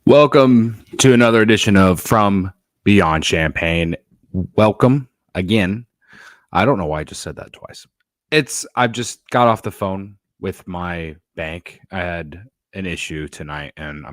Welcome to another edition of From Beyond Champaign. Welcome again. I don't know why I just said that twice. I've just got off the phone with my bank. I had an issue tonight and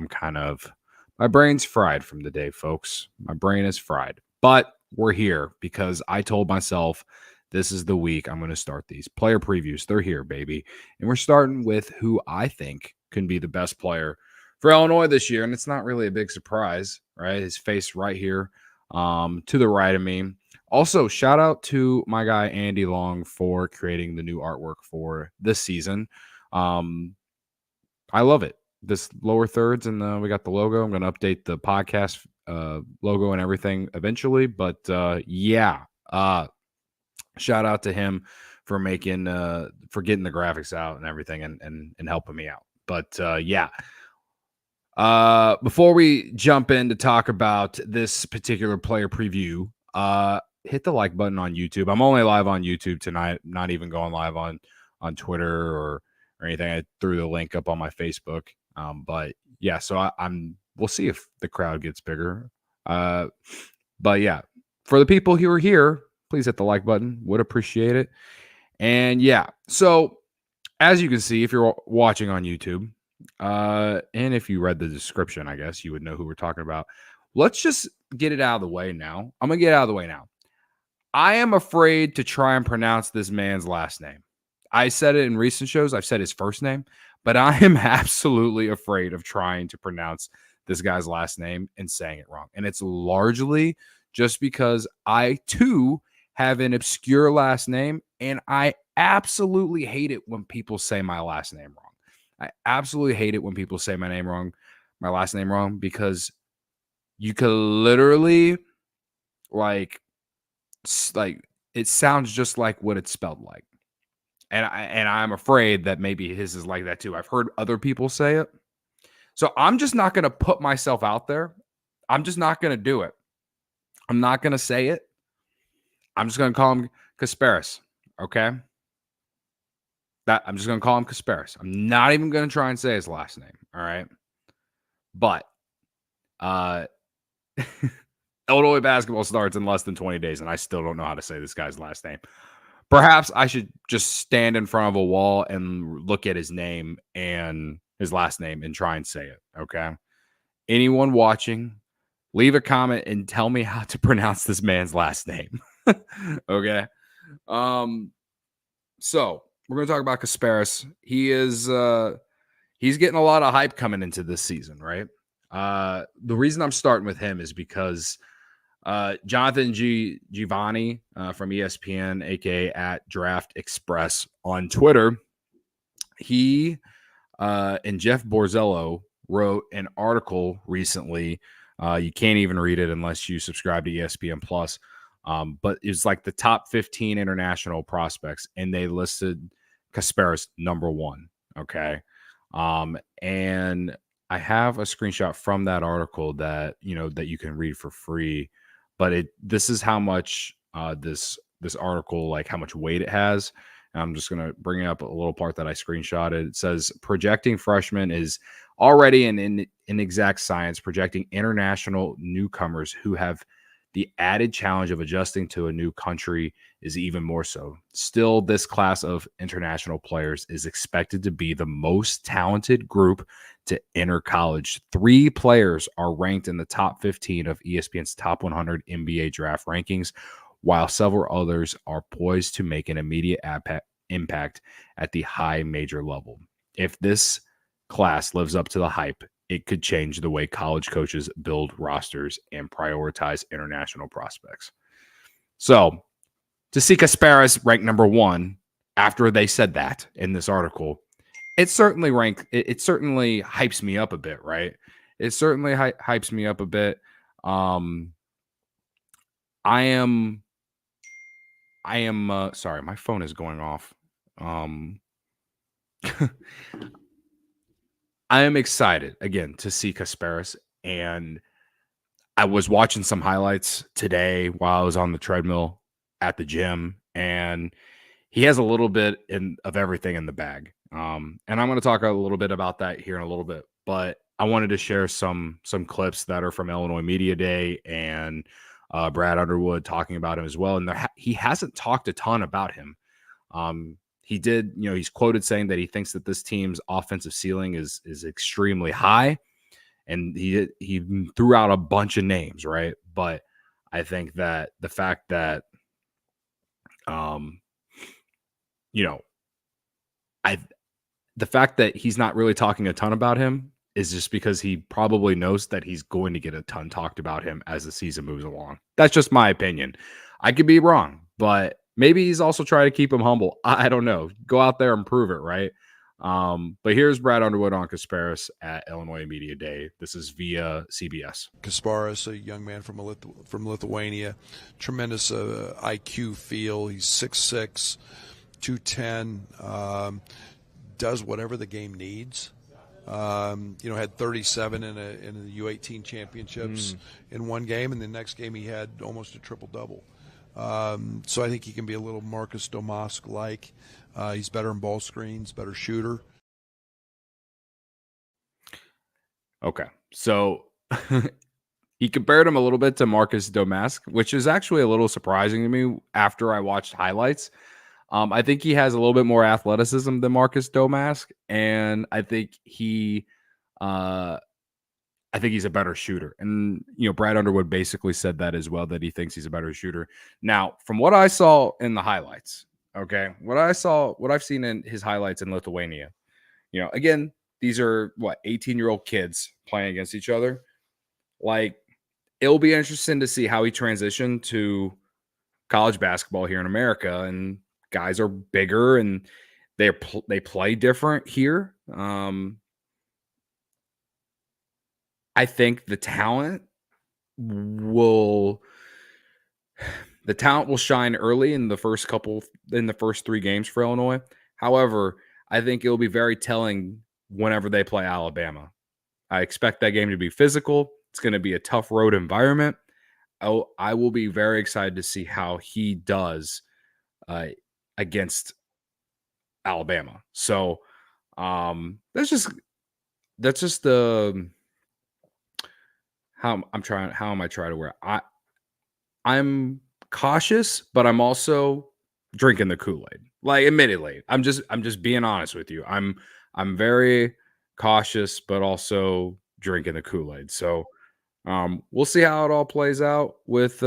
my brain's fried from the day, folks. My brain is fried. But we're here because I told myself this is the week I'm going to start these player previews. They're here, baby. And we're starting with who I think can be the best player for Illinois this year, and it's not really a big surprise, right? His face right here to the right of me. Also, shout out to my guy Andy Long for creating the new artwork for this season. I love it. This lower thirds, and we got the logo. I'm going to update the podcast logo and everything eventually, but shout out to him for making for getting the graphics out and everything and helping me out. But before we jump in to talk about this particular player preview, hit the like button on YouTube. I'm only live on YouTube tonight, not even going live on Twitter or anything. I threw the link up on my Facebook. But yeah, so we'll see if the crowd gets bigger. But yeah, for the people who are here, please hit the like button. Would appreciate it. And yeah, so as you can see, if you're watching on YouTube, and if you read the description, I guess you would know who we're talking about. Let's just get it out of the way now. I'm going to get out of the way now. I am afraid to try and pronounce this man's last name. I said it in recent shows. I've said his first name, but I am absolutely afraid of trying to pronounce this guy's last name and saying it wrong. And it's largely just because I, too, have an obscure last name, and I absolutely hate it when people say my last name wrong. I absolutely hate it when people say my last name wrong, because you could literally like it sounds just like what it's spelled like. And I'm afraid that maybe his is like that too. I've heard other people say it. So I'm just not going to put myself out there. I'm just not going to do it. I'm not going to say it. I'm just going to call him Kasparas, okay? I'm just going to call him Kasparas. I'm not even going to try and say his last name, all right? But Illinois basketball starts in less than 20 days, and I still don't know how to say this guy's last name. Perhaps I should just stand in front of a wall and look at his name and his last name and try and say it, okay? Anyone watching, leave a comment and tell me how to pronounce this man's last name, okay? So we're going to talk about Kasparas. He's getting a lot of hype coming into this season, right? The reason I'm starting with him is because Jonathan Giovanni from ESPN, aka at Draft Express on Twitter, he and Jeff Borzello wrote an article recently. You can't even read it unless you subscribe to ESPN Plus. But it's like the top 15 international prospects, and they listed Kasparas number 1. Okay. And I have a screenshot from that article that you can read for free, but this is how much this article, like how much weight it has. And I'm just going to bring up a little part that I screenshotted. It says projecting freshman is already an inexact science, projecting international newcomers who have the added challenge of adjusting to a new country is even more so. Still, this class of international players is expected to be the most talented group to enter college. 3 players are ranked in the top 15 of ESPN's top 100 NBA draft rankings, while several others are poised to make an immediate impact at the high major level. If this class lives up to the hype, it could change the way college coaches build rosters and prioritize international prospects. So to see Kasparas ranked number 1 after they said that in this article, it certainly hypes me up a bit, right? It certainly hypes me up a bit. I am sorry, my phone is going off. I am excited again to see Kasparas, and I was watching some highlights today while I was on the treadmill at the gym, and he has a little bit of everything in the bag. And I'm going to talk a little bit about that here in a little bit, but I wanted to share some clips that are from Illinois Media Day and Brad Underwood talking about him as well. And he hasn't talked a ton about him. He did, he's quoted saying that he thinks that this team's offensive ceiling is extremely high, and he threw out a bunch of names, right? But I think that the fact that, the fact that he's not really talking a ton about him is just because he probably knows that he's going to get a ton talked about him as the season moves along. That's just my opinion. I could be wrong, but maybe he's also trying to keep him humble. I don't know. Go out there and prove it, right? But here's Brad Underwood on Kasparas at Illinois Media Day. This is via CBS. Kasparas, a young man from Lithuania, tremendous IQ feel. He's 6'6", 210, does whatever the game needs. Had 37 in the U18 championships in one game, and the next game he had almost a triple-double. So I think he can be a little Marcus Domask-like. He's better in ball screens, better shooter. Okay, so he compared him a little bit to Marcus Domask, which is actually a little surprising to me after I watched highlights. I think he has a little bit more athleticism than Marcus Domask, and I think he's a better shooter. And, Brad Underwood basically said that as well, that he thinks he's a better shooter. Now, from what I saw in the highlights, what I've seen in his highlights in Lithuania, again, these are 18-year-old kids playing against each other. Like, it'll be interesting to see how he transitioned to college basketball here in America. And guys are bigger and they play different here. I think the talent will shine early in the first 3 games for Illinois. However, I think it'll be very telling whenever they play Alabama. I expect that game to be physical. It's going to be a tough road environment. I will be very excited to see how he does against Alabama. So that's just the how am I trying to wear it? I'm cautious, but I'm also drinking the Kool-Aid. Like, admittedly, I'm just being honest with you. I'm very cautious, but also drinking the Kool-Aid. So we'll see how it all plays out with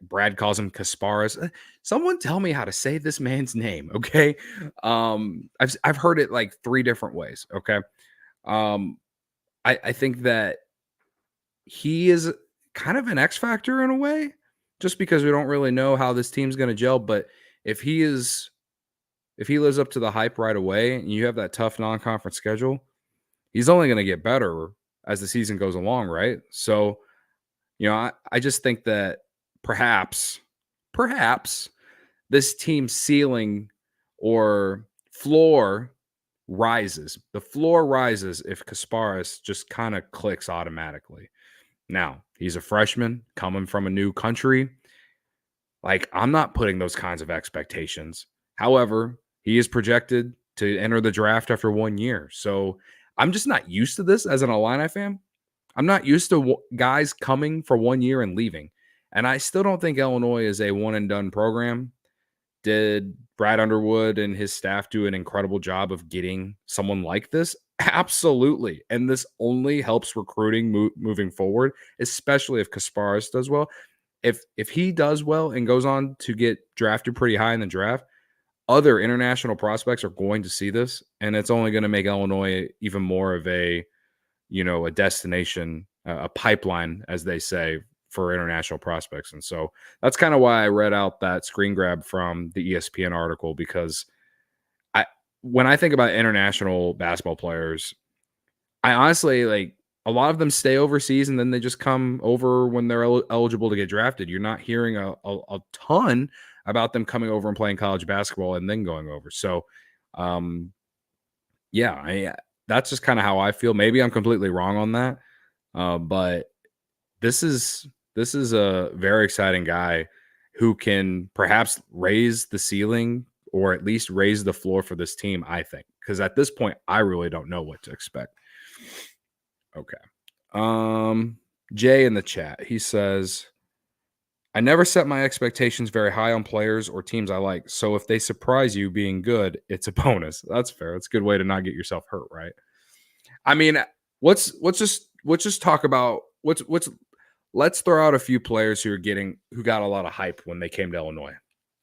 Brad calls him Kasparas. Someone tell me how to say this man's name, okay? I've heard it like 3 different ways, okay? I think that he is kind of an X factor in a way, just because we don't really know how this team's going to gel. But if he lives up to the hype right away, and you have that tough non-conference schedule, he's only going to get better as the season goes along, right? So, I just think that perhaps this team's ceiling or floor rises. The floor rises if Kasparas just kind of clicks automatically. Now, he's a freshman coming from a new country. Like, I'm not putting those kinds of expectations. However, he is projected to enter the draft after 1 year. So I'm just not used to this as an Illini fan. I'm not used to guys coming for 1 year and leaving. And I still don't think Illinois is a one-and-done program. Did Brad Underwood and his staff do an incredible job of getting someone like this? Absolutely. And this only helps recruiting moving forward, especially if Kasparas does well. If he does well and goes on to get drafted pretty high in the draft, other international prospects are going to see this, and it's only going to make Illinois even more of a destination, a pipeline, as they say, for international prospects. And so that's kind of why I read out that screen grab from the ESPN article, because when I think about international basketball players, I honestly, like, a lot of them stay overseas and then they just come over when they're eligible to get drafted. You're not hearing a ton about them coming over and playing college basketball and then going over. So, that's just kind of how I feel. Maybe I'm completely wrong on that, but this is a very exciting guy who can perhaps raise the ceiling or at least raise the floor for this team, I think, because at this point, I really don't know what to expect. Okay. Jay in the chat, he says, I never set my expectations very high on players or teams I like. So if they surprise you being good, it's a bonus. That's fair. That's a good way to not get yourself hurt, right? I mean, let's just talk about what's let's throw out a few players who got a lot of hype when they came to Illinois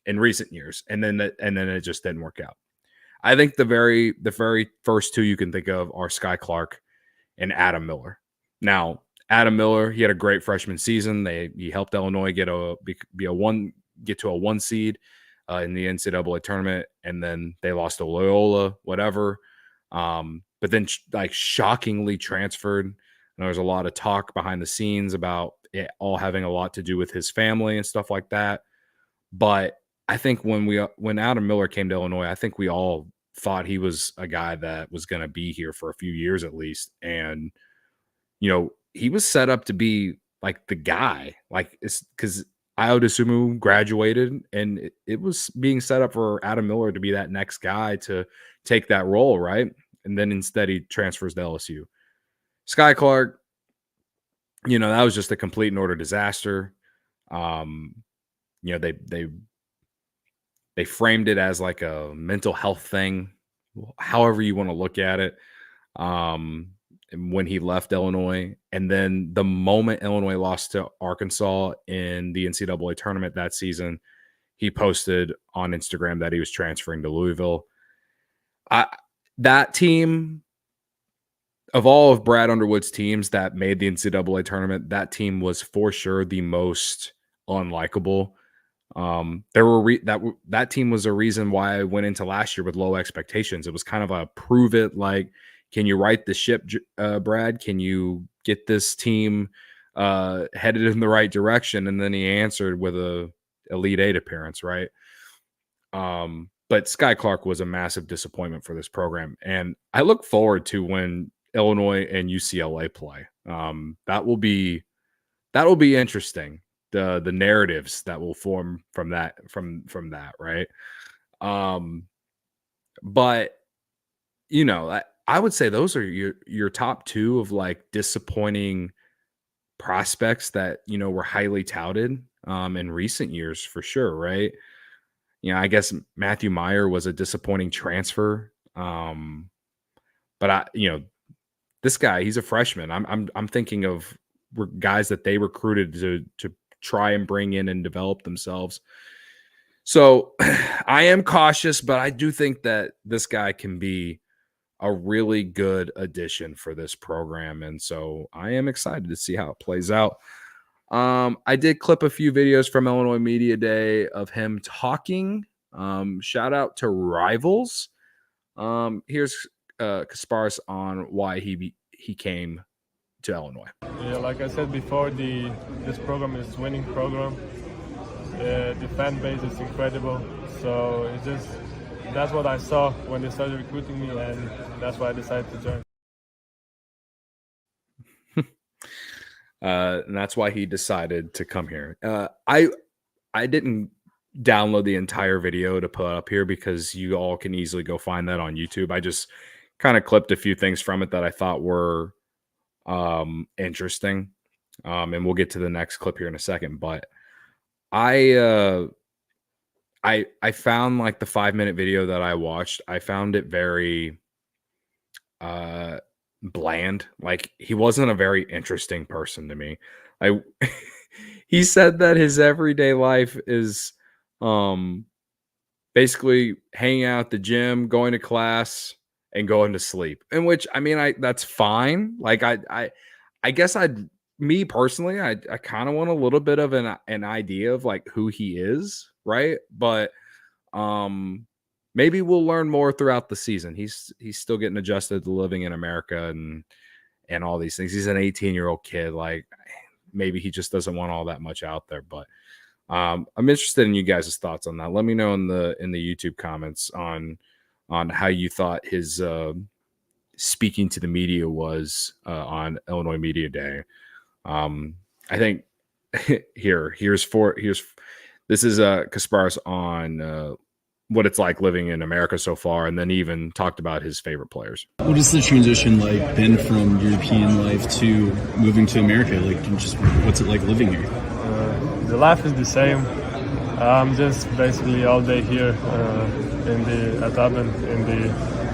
in recent years, and then it just didn't work out. I think the very first two you can think of are Sky Clark and Adam Miller. Now, Adam Miller, he had a great freshman season. He helped Illinois get to a 1 seed in the NCAA tournament, and then they lost to Loyola, whatever. But then like shockingly transferred. And there was a lot of talk behind the scenes about it all having a lot to do with his family and stuff like that. But I think when Adam Miller came to Illinois, I think we all thought he was a guy that was going to be here for a few years at least. And, he was set up to be like the guy, like it's because Iodesumu graduated and it was being set up for Adam Miller to be that next guy to take that role. Right. And then instead he transfers to LSU. Sky Clark, that was just a complete and utter disaster. They framed it as like a mental health thing, however you want to look at it. When he left Illinois, and then the moment Illinois lost to Arkansas in the NCAA tournament that season, he posted on Instagram that he was transferring to Louisville. That team, of all of Brad Underwood's teams that made the NCAA tournament, that team was for sure the most unlikable. That team was a reason why I went into last year with low expectations. It was kind of a prove it, like, can you right the ship, Brad? Can you get this team headed in the right direction? And then he answered with a Elite Eight appearance, right? But Sky Clark was a massive disappointment for this program, and I look forward to when Illinois and UCLA play. That will be interesting. The narratives that will form from that, right? But I would say those are your top two of like disappointing prospects that were highly touted in recent years for sure, right? I guess Matthew Meyer was a disappointing transfer, but this guy, he's a freshman. I'm thinking of guys that they recruited to try and bring in and develop themselves. So I am cautious, but I do think that this guy can be a really good addition for this program. And so I am excited to see how it plays out. I did clip a few videos from Illinois Media Day of him talking. Shout out to Rivals. Here's Kasparas on why he came to Illinois. Yeah, like I said before, this program is a winning program. The fan base is incredible. So that's what I saw when they started recruiting me, and that's why I decided to join. And that's why he decided to come here. I didn't download the entire video to put up here because you all can easily go find that on YouTube. I just kind of clipped a few things from it that I thought were interesting. And we'll get to the next clip here in a second. But I found like the 5-minute video that I watched, I found it very bland. Like he wasn't a very interesting person to me. He said that his everyday life is basically hanging out at the gym, going to class, and going to sleep. In which, I mean, that's fine. Like I guess me personally, I kind of want a little bit of an idea of like who he is, right? But maybe we'll learn more throughout the season. He's still getting adjusted to living in America and all these things. He's an 18-year-old kid. Like maybe he just doesn't want all that much out there. But I'm interested in you guys' thoughts on that. Let me know in the YouTube comments on how you thought his speaking to the media was on Illinois Media Day. I think this is Kasparas on what it's like living in America so far, and then even talked about his favorite players. What has the transition like been from European life to moving to America? Like, just what's it like living here? The life is the same. I'm just basically all day here at Auburn in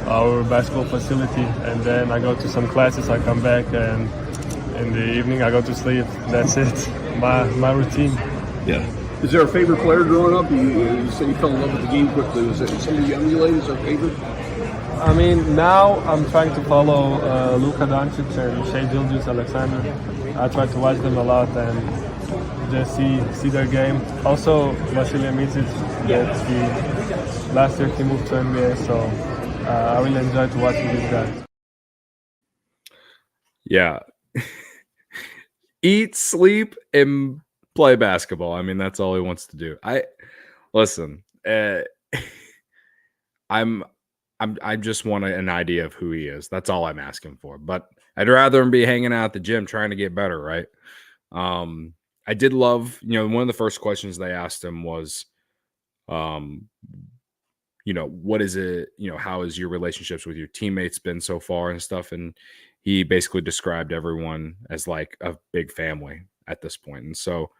our basketball facility, and then I go to some classes. I come back, and in the evening I go to sleep. That's it. My routine. Yeah. Is there a favorite player growing up? You say you fell in love with the game quickly. Was it somebody you emulate? Is there a favorite? I mean, now I'm trying to follow Luka Doncic and Shai Gilgeous-Alexander. I try to watch them a lot and just see their game. Also, Vasilije Micic, last year he moved to NBA, so I really enjoy to watching these guys. Yeah. Eat, sleep, and play basketball. I mean, that's all he wants to do. I just want an idea of who he is. That's all I'm asking for. But I'd rather him be hanging out at the gym trying to get better, right? I did love, one of the first questions they asked him was, what is it, how has your relationships with your teammates been so far and stuff? And he basically described everyone as like a big family at this point. And so,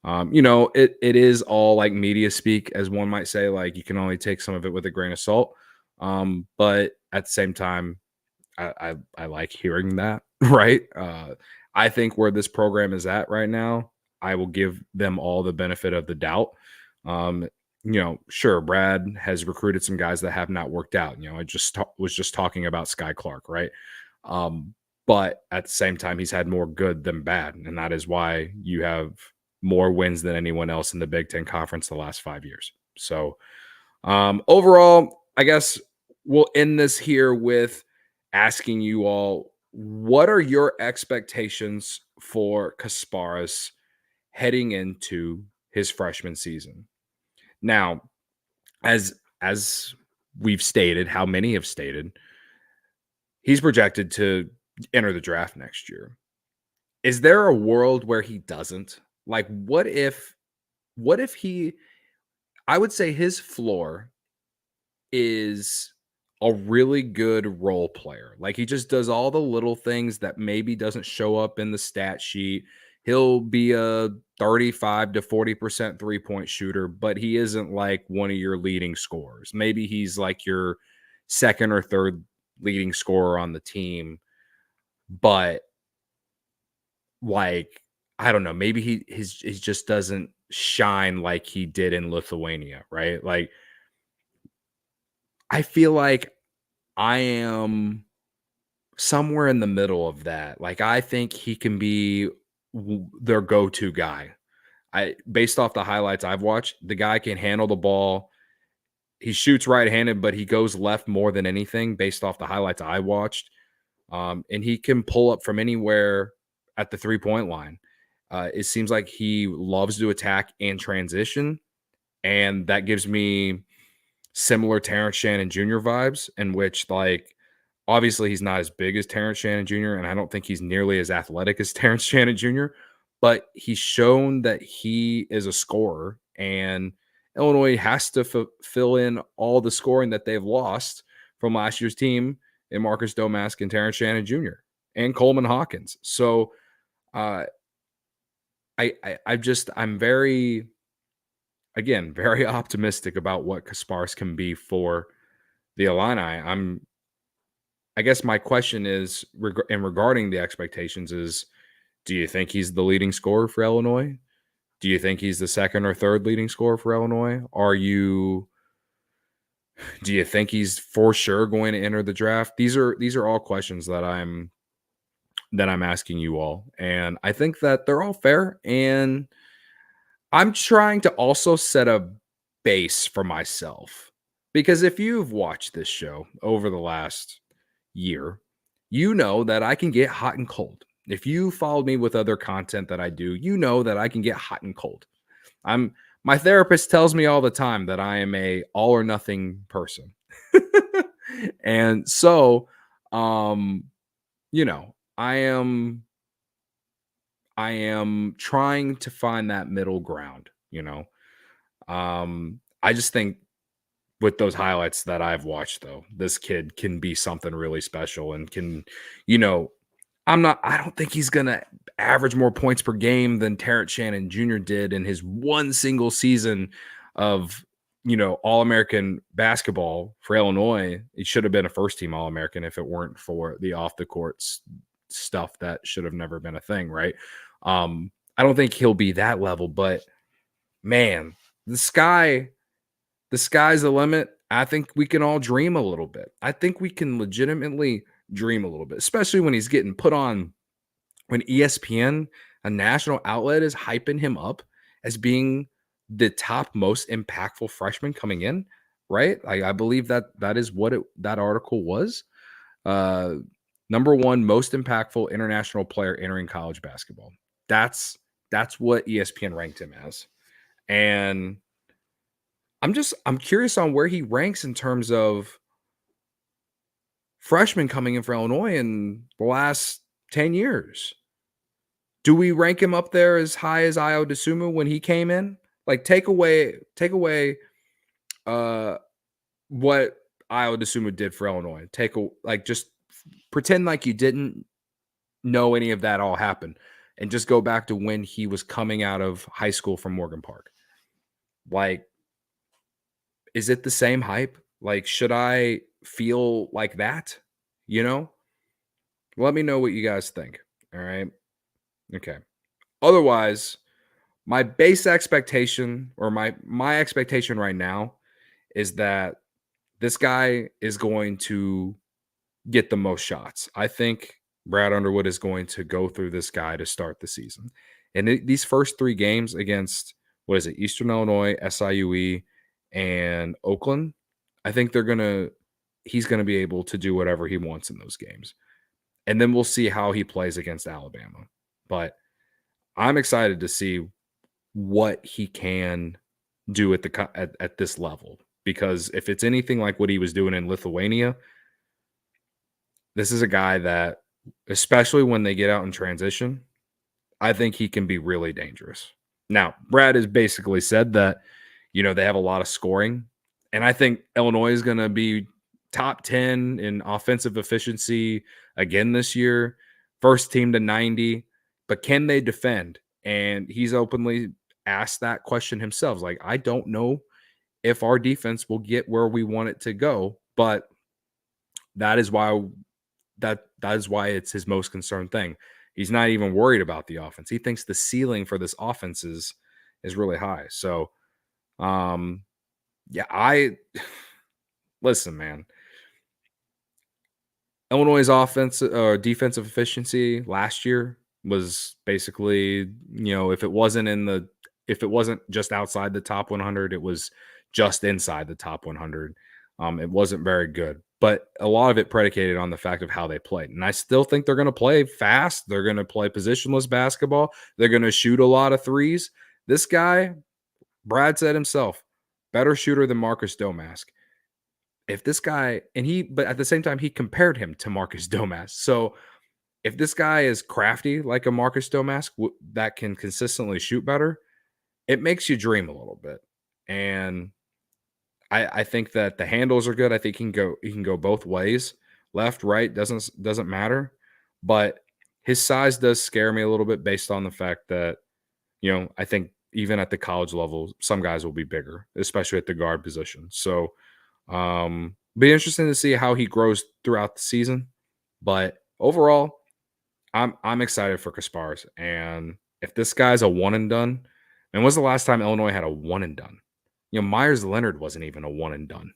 it is all like media speak, as one might say. Like, you can only take some of it with a grain of salt. But at the same time, I like hearing that, right? I think where this program is at right now, I will give them all the benefit of the doubt. Sure, Brad has recruited some guys that have not worked out. I was just talking about Sky Clark, right? But at the same time, he's had more good than bad. And that is why you have more wins than anyone else in the Big Ten Conference the last 5 years. So overall, I guess we'll end this here with asking you all, what are your expectations for Kasparas heading into his freshman season? Now, as we've stated, how many have stated, he's projected to enter the draft next year. Is there a world where he doesn't? Like, what if he, I would say his floor is a really good role player. Like, he just does all the little things that maybe doesn't show up in the stat sheet. He'll be a 35 to 40% three-point shooter, but he isn't like one of your leading scorers. Maybe he's like your second or third leading scorer on the team, but like, I don't know, maybe he just doesn't shine like he did in Lithuania, right? Like, I feel like I am somewhere in the middle of that. Like, I think he can be their go-to guy. Based off the highlights I've watched, the guy can handle the ball. He shoots right-handed, but he goes left more than anything based off the highlights I watched. And he can pull up from anywhere at the three-point line. It seems like he loves to attack and transition, and that gives me similar Terrence Shannon Jr. vibes, in which, like, obviously he's not as big as Terrence Shannon Jr., and I don't think he's nearly as athletic as Terrence Shannon Jr., but he's shown that he is a scorer, and Illinois has to fill in all the scoring that they've lost from last year's team in Marcus Domask and Terrence Shannon Jr. and Coleman Hawkins. So I'm very optimistic about what Kasparas can be for the Illini. I guess my question is, regarding the expectations, is, do you think he's the leading scorer for Illinois? Do you think he's the second or third leading scorer for Illinois? Do you think he's for sure going to enter the draft? These are all questions that I'm asking you all. And I think that they're all fair. And I'm trying to also set a base for myself, because if you've watched this show over the last year, you know that I can get hot and cold. If you followed me with other content that I do, you know that I can get hot and cold. My therapist tells me all the time that I am a all or nothing person. And so, I am trying to find that middle ground, I just think with those highlights that I've watched, though, this kid can be something really special and can, you know, I don't think he's going to average more points per game than Terrence Shannon Jr. did in his one single season of, All-American basketball for Illinois. He should have been a first team All-American if it weren't for the off the court stuff that should have never been a thing, right? I don't think he'll be that level, but man, the sky's the limit. I think we can all dream a little bit. I think we can legitimately dream a little bit, especially when he's getting put on, when ESPN, a national outlet, is hyping him up as being the top most impactful freshman coming in, right? I believe that is what that article was. Number one most impactful international player entering college basketball. That's what ESPN ranked him as. And I'm curious on where he ranks in terms of freshmen coming in for Illinois in the last 10 years. Do we rank him up there as high as Ayo Dosunmu when he came in? Like, take away what Ayo Dosunmu did for Illinois. Just pretend like you didn't know any of that all happened, and just go back to when he was coming out of high school from Morgan Park. Like, is it the same hype? Like, should I feel like that? Let me know what you guys think. All right. Okay. Otherwise, my base expectation, or my expectation right now, is that this guy is going to get the most shots. I think Brad Underwood is going to go through this guy to start the season. And these first 3 games against, Eastern Illinois, SIUE, and Oakland, I think he's going to be able to do whatever he wants in those games. And then we'll see how he plays against Alabama. But I'm excited to see what he can do at this level, because if it's anything like what he was doing in Lithuania, this is a guy that, especially when they get out in transition, I think he can be really dangerous. Now, Brad has basically said that, they have a lot of scoring, and I think Illinois is going to be top 10 in offensive efficiency again this year, first team to 90, but can they defend? And he's openly asked that question himself. Like, I don't know if our defense will get where we want it to go, but that is why it's his most concerned thing. He's not even worried about the offense. He thinks the ceiling for this offense is really high. So, listen, man. Illinois' offense or defensive efficiency last year was basically, if it wasn't just outside the top 100, it was just inside the top 100. It wasn't very good, but a lot of it predicated on the fact of how they played. And I still think they're going to play fast. They're going to play positionless basketball. They're going to shoot a lot of threes. This guy, Brad said himself, better shooter than Marcus Domask. If this guy, but at the same time, he compared him to Marcus Domask. So if this guy is crafty like a Marcus Domask that can consistently shoot better, it makes you dream a little bit. And I think that the handles are good. I think he can go both ways, left, right, doesn't matter. But his size does scare me a little bit, based on the fact that, I think even at the college level, some guys will be bigger, especially at the guard position. So, be interesting to see how he grows throughout the season. But overall, I'm excited for Kasparas. And if this guy's a one and done, and when's the last time Illinois had a one and done? Myers Leonard wasn't even a one and done.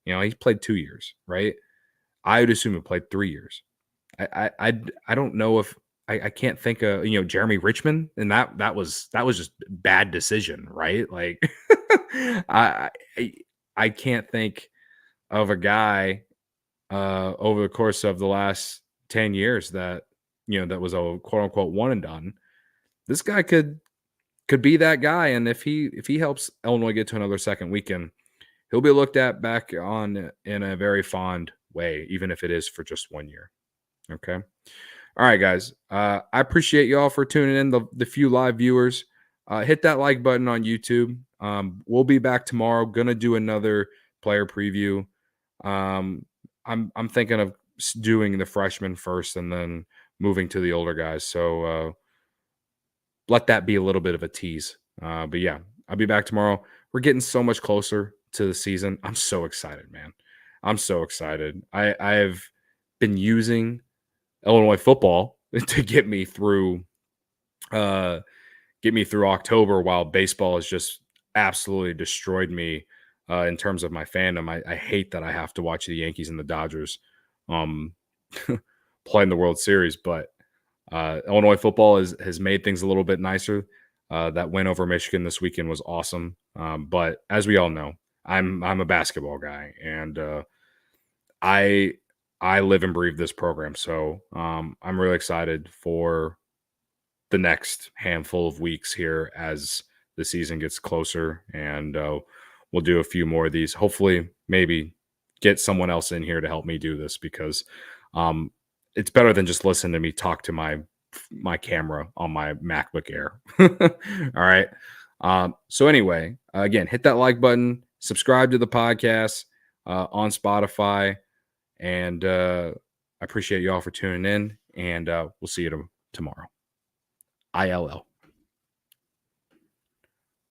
He played 2 years, right? Ayo Dosunmu played 3 years. I don't know if I can't think of Jeremy Richmond, and that was just bad decision, right? Like I can't think of a guy over the course of the last 10 years that that was a quote unquote one and done. This guy could be that guy, and if he helps Illinois get to another second weekend, he'll be looked at back on in a very fond way, even if it is for just 1 year. Okay. All right, guys. I appreciate y'all for tuning in, the few live viewers. Hit that like button on YouTube. We'll be back tomorrow. Gonna do another player preview. I'm thinking of doing the freshmen first and then moving to the older guys. So let that be a little bit of a tease. But yeah, I'll be back tomorrow. We're getting so much closer to the season. I'm so excited, man. I'm so excited. I've been using Illinois football to get me through October, while baseball has just absolutely destroyed me in terms of my fandom. I hate that I have to watch the Yankees and the Dodgers play in the World Series, but Illinois football has made things a little bit nicer. That win over Michigan this weekend was awesome. But as we all know, I'm a basketball guy, and I live and breathe this program. So I'm really excited for the next handful of weeks here as the season gets closer, and we'll do a few more of these. Hopefully, maybe get someone else in here to help me do this, because it's better than just listening to me talk to my camera on my MacBook Air. All right. So anyway, again, hit that like button, subscribe to the podcast on Spotify, and I appreciate you all for tuning in, and we'll see you tomorrow. ILL.